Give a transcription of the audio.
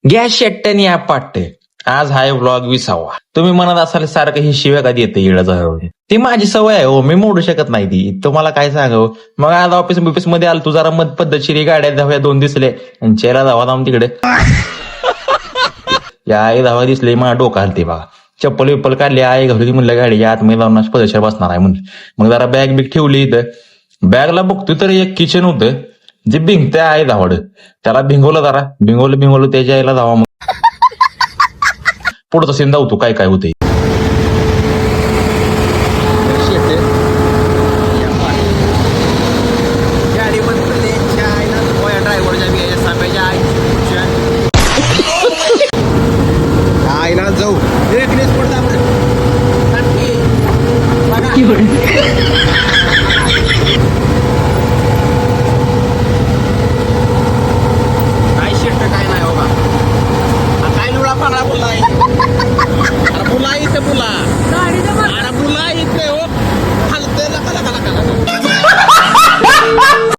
Gas शेट्ट्यानी app पाटते. आज हाय vlog 20वा. तुम्ही म्हणत असाल सारखं ही शिव्या कधी येते येळं. ती माझी सवय आहे हो, मी मोडू शकत नाही ती. तुम्हाला काय सांगावं. मग आज ऑफिस मध्ये आलो तू जरा मत पद्धतशीरी गाड्या धाव्या 2 दिसले आणि चेला धावा जाऊन तिकडे या आई धावा दिसले मला डोका हलते बघा. चप्पल विप्पल काढली आई घरी म्हणलं गाडी आत मी जाऊन पद्धतशीर बसणार आहे म्हणजे. मग जरा बॅग बिग ठेवली इथं बॅगला बघतोय तर एक किचन होतं जे भिंगते आहे धावड. त्याला भिंगवलं जरा भिंगवलं त्याच्या आईला धावा. मग पुढचा सीन धावतो काय काय होते. आईला जाऊ काय शिट्ट काय नाही हो का काय लुळा पांढरा बोलला बुला इथं बुला अरे बुला इथे हो